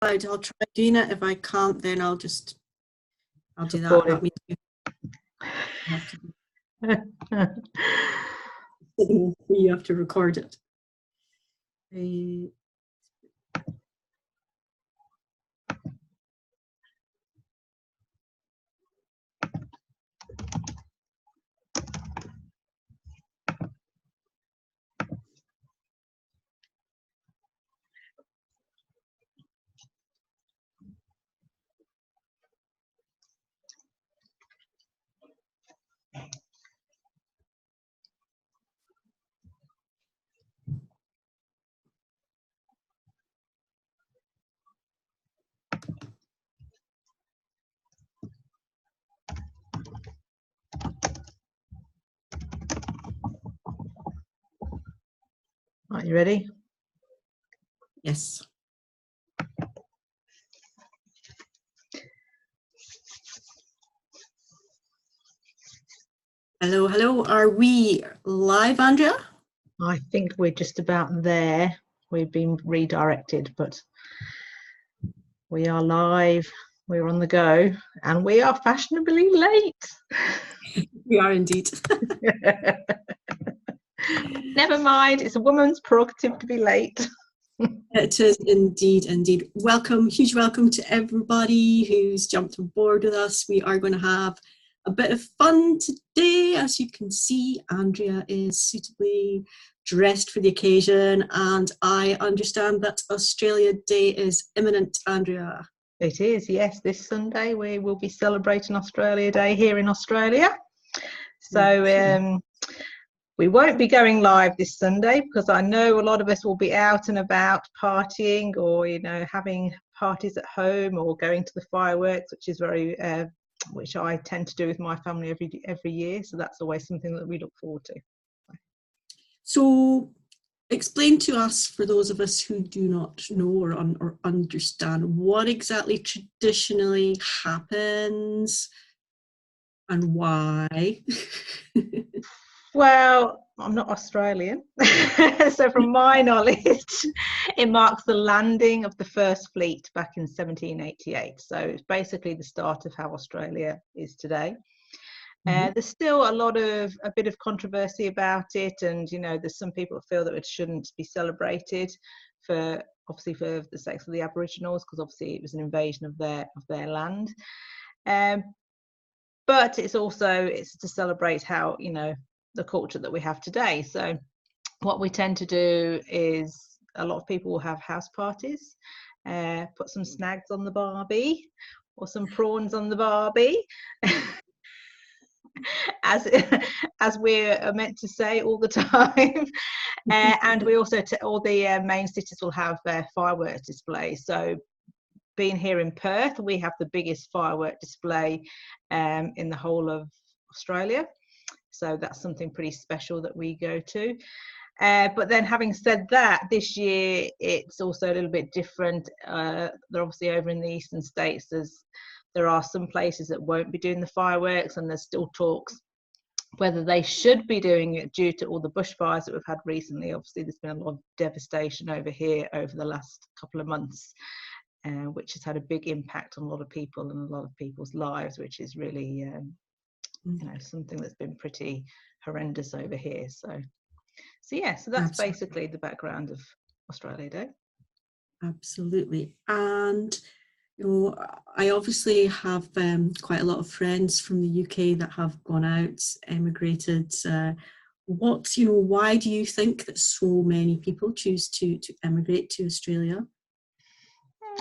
I'll try doing it. If I can't, then I'll do that. Recording. That means you have to record it. Right, you ready? Yes. Hello, hello. Are we live, Andrea? I think we're just about there. We've been redirected, but we are live. We're on the go, and we are fashionably late. We are indeed. Never mind, it's a woman's prerogative to be late. It is indeed, indeed. Welcome, huge welcome to everybody who's jumped on board with us. We are going to have a bit of fun today. As you can see, Andrea is suitably dressed for the occasion, and I understand that Australia Day is imminent, Andrea. It is, yes. This Sunday we will be celebrating Australia Day here in Australia. So we won't be going live this Sunday because I know a lot of us will be out and about partying, or having parties at home, or going to the fireworks, which is which I tend to do with my family every year. So that's always something that we look forward to. So explain to us, for those of us who do not know or understand, what exactly traditionally happens and why. Well, I'm not Australian, so from my knowledge, it marks the landing of the first fleet back in 1788. So it's basically the start of how Australia is today. There's still a bit of controversy about it, and there's some people that feel that it shouldn't be celebrated for the sake of the Aboriginals, because obviously it was an invasion of their land. But it's to celebrate how the culture that we have today. So what we tend to do is a lot of people will have house parties, put some snags on the barbie or some prawns on the barbie. as we're meant to say all the time. And we also all the main cities will have fireworks displays. So being here in Perth, we have the biggest firework display in the whole of Australia. So that's something pretty special that we go to. But then, having said that, this year it's also a little bit different. They're obviously over in the eastern states. There are some places that won't be doing the fireworks, and there's still talks whether they should be doing it due to all the bushfires that we've had recently. Obviously, there's been a lot of devastation over here over the last couple of months, which has had a big impact on a lot of people and a lot of people's lives, which is really something that's been pretty horrendous over here. So that's Absolutely. Basically the background of Australia Day. Absolutely. And I obviously have quite a lot of friends from the UK that have gone out, emigrated. Why do you think that so many people choose to emigrate to Australia?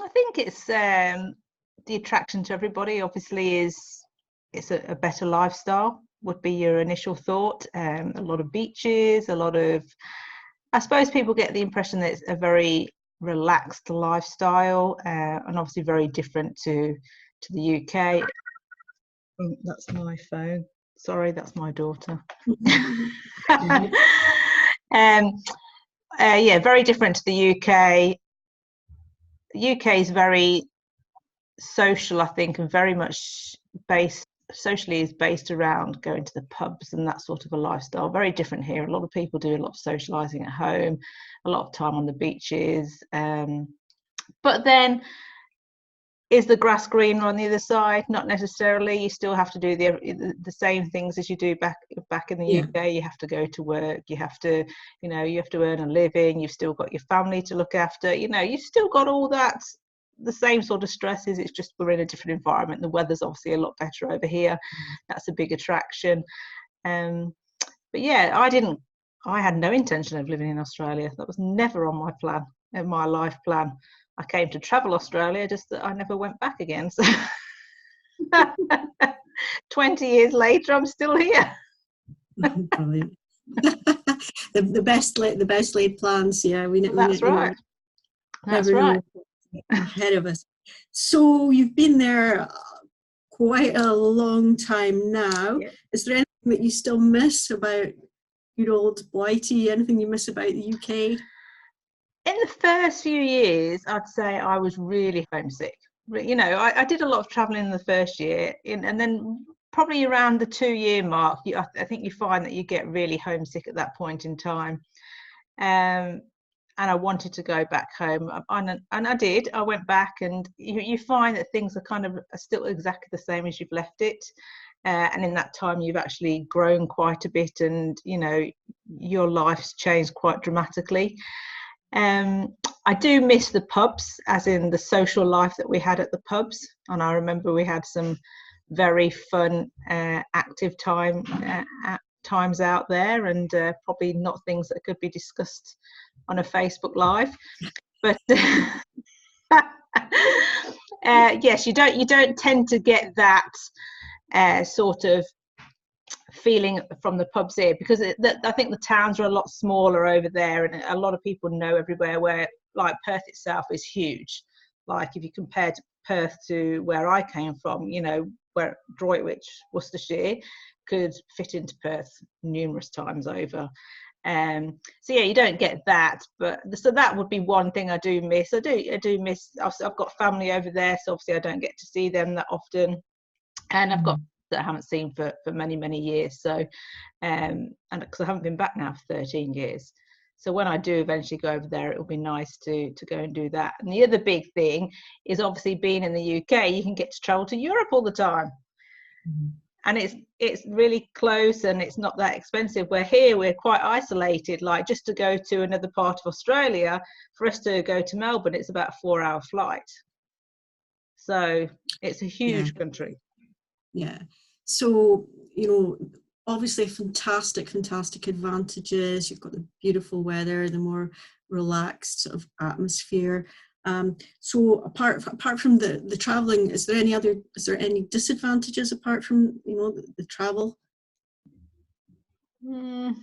I think it's the attraction to everybody. Obviously, it's a better lifestyle would be your initial thought. A lot of beaches, I suppose people get the impression that it's a very relaxed lifestyle, and obviously very different to the UK. Oh, that's my phone. Sorry, that's my daughter. Very different to the UK. The UK is very social, I think, and very much socially is based around going to the pubs and that sort of a lifestyle. Very different here. A lot of people do a lot of socializing at home, a lot of time on the beaches. But then Is the grass greener on the other side? Not necessarily. You still have to do the same things as you do back in the Yeah. UK. You have to go to work. You have to, you have to earn a living. You've still got your family to look after. You've still got all that, the same sort of stresses. It's just we're in a different environment. The weather's obviously a lot better over here. That's a big attraction. But yeah, I had no intention of living in Australia. That was never on my plan, in my life plan. I came to travel Australia, just that I never went back again. So 20 years later, I'm still here. Brilliant. the best laid plans. Yeah, That's right. That's never right. know ahead of us. So you've been there quite a long time now. Yeah. Is there anything that you still miss about good old Blighty? Anything you miss about the UK? In the first few years, I'd say I was really homesick. I did a lot of traveling in the first year, and then probably around the 2-year mark, I think you find that you get really homesick at that point in time. And I wanted to go back home, and I did. I went back, and you find that things are kind of still exactly the same as you've left it. And in that time, you've actually grown quite a bit, and your life's changed quite dramatically. I do miss the pubs, as in the social life that we had at the pubs. And I remember we had some very fun, active times out there, and probably not things that could be discussed on a Facebook Live. But yes, you don't tend to get that sort of feeling from the pubs here, because I think the towns are a lot smaller over there, and a lot of people know everywhere, where like Perth itself is huge. Like if you compare Perth to where I came from, where Droitwich, Worcestershire, could fit into Perth numerous times over. So yeah, you don't get that, but so that would be one thing I do miss. I do miss. I've got family over there, so obviously I don't get to see them that often, and I've got that I haven't seen for many years. So, and because I haven't been back now for 13 years. So when I do eventually go over there, it will be nice to go and do that. And the other big thing is obviously being in the UK, you can get to travel to Europe all the time. And it's really close, and it's not that expensive. Where here we're quite isolated. Like just to go to another part of Australia, for us to go to Melbourne, it's about a 4-hour flight. So it's a huge country. Yeah. So, obviously fantastic advantages. You've got the beautiful weather, the more relaxed sort of atmosphere. So apart from the traveling, is there any disadvantages apart from, the travel? No.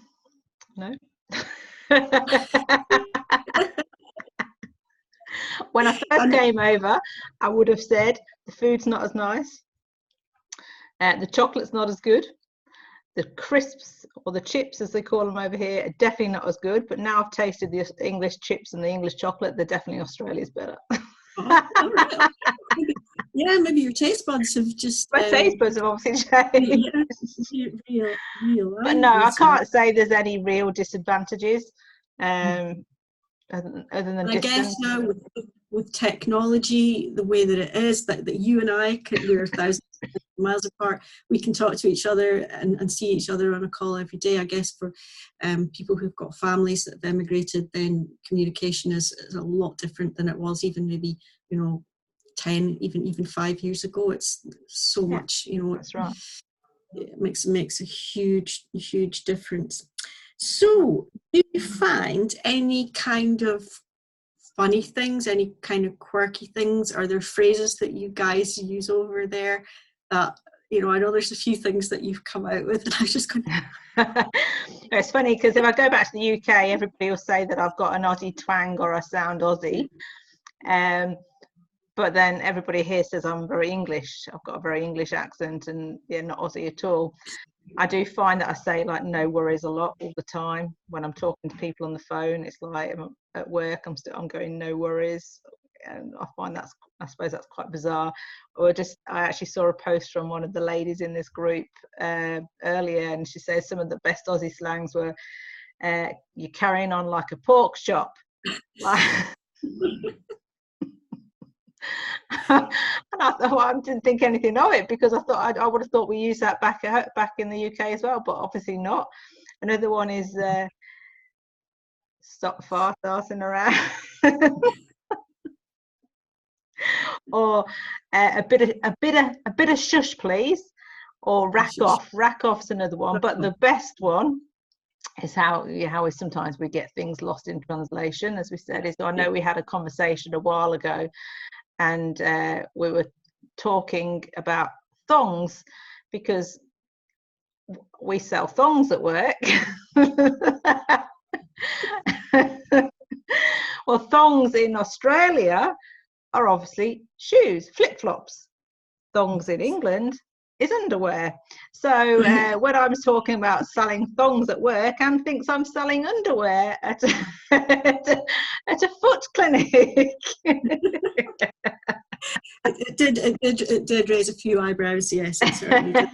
When I first came over, I would have said the food's not as nice. The chocolate's not as good. The crisps, or the chips as they call them over here, are definitely not as good. But now I've tasted the English chips and the English chocolate, they're definitely Australia's better. Right. Yeah, maybe your taste buds have just... My taste buds have obviously changed. Real. But no, I can't say there's any real disadvantages. Other than I guess now with technology the way that it is, that you and I we're thousands of miles apart, we can talk to each other and see each other on a call every day. I guess for people who've got families that have emigrated, then communication is a lot different than it was even maybe 10, even 5 years ago. It's so much, That's right. It makes a huge difference. So, do you find any kind of funny things, any kind of quirky things? Are there phrases that you guys use over there that, I know there's a few things that you've come out with, and I was just going to... It's funny because if I go back to the UK, everybody will say that I've got an Aussie twang or I sound Aussie. But then everybody here says I'm very English. I've got a very English accent, and not Aussie at all. I do find that I say like no worries a lot all the time when I'm talking to people on the phone. It's like I'm at work, I'm going no worries, and I find I suppose that's quite bizarre. I actually saw a post from one of the ladies in this group earlier, and she says some of the best Aussie slangs were you're carrying on like a pork chop. Like And I thought, well, I didn't think anything of it, because I thought I would have thought we used that back in the UK as well, but obviously not. Another one is stop farting around. Or a bit of shush please, or rack off. Rack off's another one, but the best one is how we sometimes we get things lost in translation, as we said. So I know we had a conversation a while ago, and we were talking about thongs, because we sell thongs at work. Well, thongs in Australia are obviously shoes, flip-flops. Thongs in England is underwear. So when I'm talking about selling thongs at work, Anne thinks I'm selling underwear at a foot clinic. It did raise a few eyebrows, yes, it certainly did.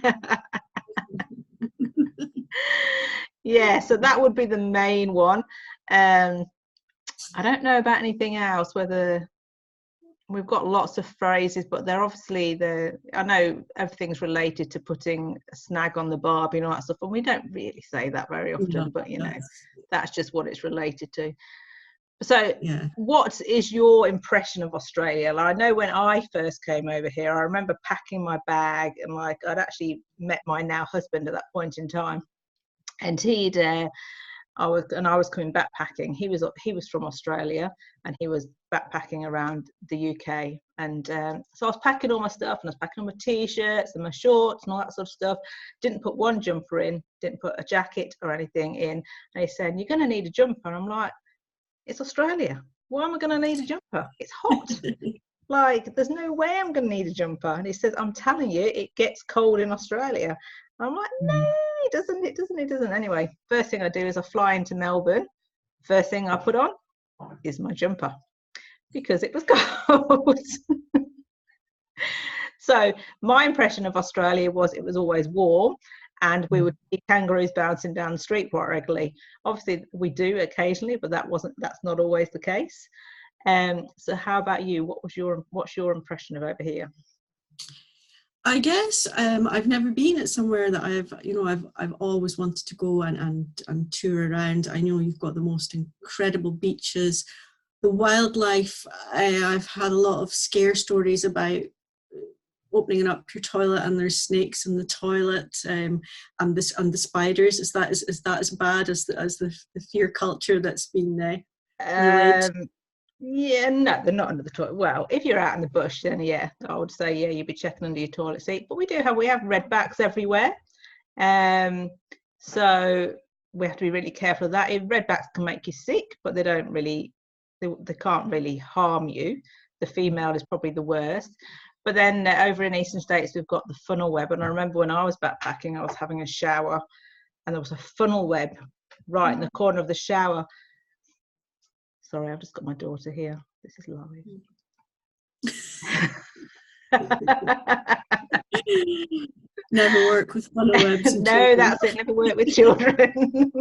Yeah, so that would be the main one. I don't know about anything else, whether we've got lots of phrases, but they're obviously I know everything's related to putting a snag on the barbie and all that stuff, and we don't really say that very often, but you know, that's just what it's related to. So what is your impression of Australia? Like, I know when I first came over here, I remember packing my bag, and like I'd actually met my now husband at that point in time, and I was coming backpacking. He was from Australia, and he was backpacking around the UK. And so I was packing all my stuff, and I was packing all my t-shirts and my shorts and all that sort of stuff. Didn't put one jumper in, didn't put a jacket or anything in. And he said, "You're going to need a jumper." And I'm like, "It's Australia. Why am I going to need a jumper? It's hot." Like, there's no way I'm going to need a jumper. And he says, "I'm telling you, it gets cold in Australia." I'm like, "No, it doesn't. Anyway, first thing I do is I fly into Melbourne. First thing I put on is my jumper, because it was cold. So my impression of Australia was it was always warm, and we would see kangaroos bouncing down the street quite regularly. Obviously we do occasionally, but that's not always the case. So how about you? What's your impression of over here? I guess I've never been at somewhere that I've always wanted to go and tour around. I know you've got the most incredible beaches, the wildlife. I've had a lot of scare stories about opening up your toilet and there's snakes in the toilet, and the spiders. Is that as bad as the fear culture that's been relayed? Yeah, no, they're not under the toilet. Well, if you're out in the bush, then yeah, I would say you'd be checking under your toilet seat. But we have redbacks everywhere, so we have to be really careful of that. Redbacks can make you sick, but they can't really harm you. The female is probably the worst. But then over in Eastern States, we've got the funnel web. And I remember when I was backpacking, I was having a shower, and there was a funnel web right in the corner of the shower. Sorry, I've just got my daughter here. This is live. Never work with funnel webs. No, that's it. Never work with children.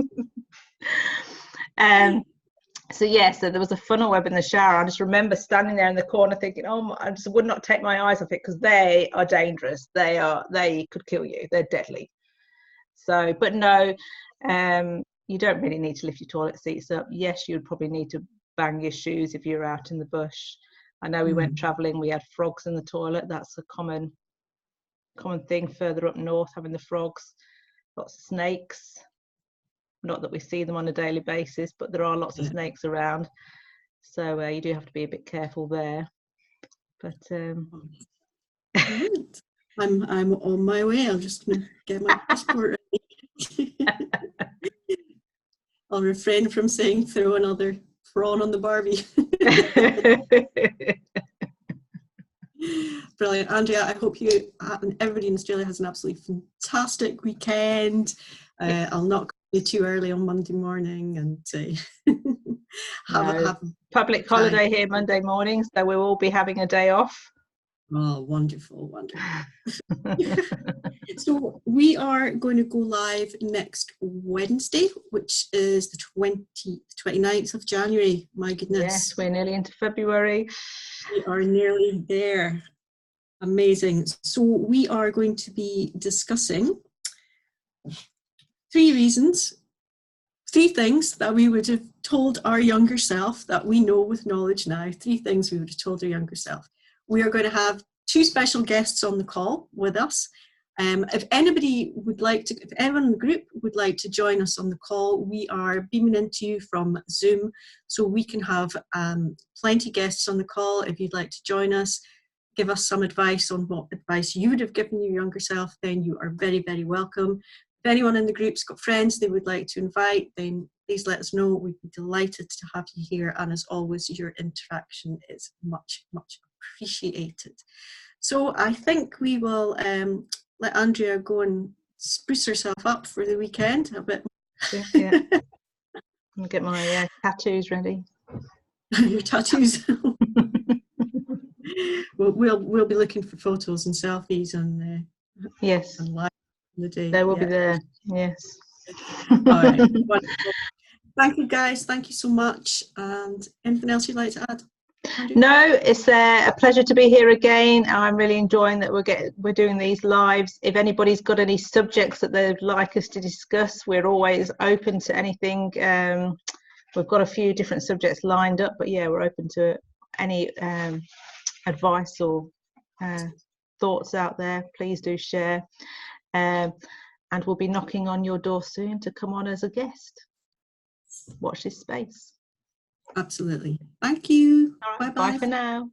So there was a funnel web in the shower. I just remember standing there in the corner thinking, "Oh, I just would not take my eyes off it, because they are dangerous. They could kill you. They're deadly." So, but no, you don't really need to lift your toilet seats up. Yes, you'd probably need to bang your shoes if you're out in the bush. I know we went traveling, we had frogs in the toilet. That's a common thing further up north, having the frogs. Lots of snakes. Not that we see them on a daily basis, but there are lots of snakes around. So you do have to be a bit careful there. But I'm on my way. I'm just going to get my passport ready. I'll refrain from saying throw another prawn on the Barbie. Brilliant. Andrea, I hope you and everybody in Australia has an absolutely fantastic weekend. I'll not call you too early on Monday morning, and have public holiday here Monday morning, so we'll all be having a day off. Oh, wonderful, wonderful. So we are going to go live next Wednesday, which is the 29th of January. My goodness. Yes, we're nearly into February. We are nearly there. Amazing. So we are going to be discussing 3 things that we would have told our younger self that we know with knowledge now. 3 things we would have told our younger self. We are going to have 2 special guests on the call with us. If anybody would like to, if anyone in the group would like to join us on the call, we are beaming into you from Zoom, so we can have plenty of guests on the call. If you'd like to join us, give us some advice on what advice you would have given your younger self, then you are very, very welcome. If anyone in the group's got friends they would like to invite, then please let us know. We'd be delighted to have you here, and as always, your interaction is much, much appreciated. So I think we will let Andrea go and spruce herself up for the weekend a bit. Yeah. I'll get my tattoos ready. Your tattoos. We'll be looking for photos and selfies and yes, and live on the day. they will be there. Yes. All right. Wonderful. Thank you, guys. Thank you so much. And anything else you'd like to add, Andrea? No, it's a pleasure to be here again. I'm really enjoying that we're doing these lives. If anybody's got any subjects that they'd like us to discuss, we're always open to anything. We've got a few different subjects lined up, but yeah, we're open to any advice or thoughts out there. Please do share, and we'll be knocking on your door soon to come on as a guest. Watch this space. Absolutely. Thank you. All right, bye for now.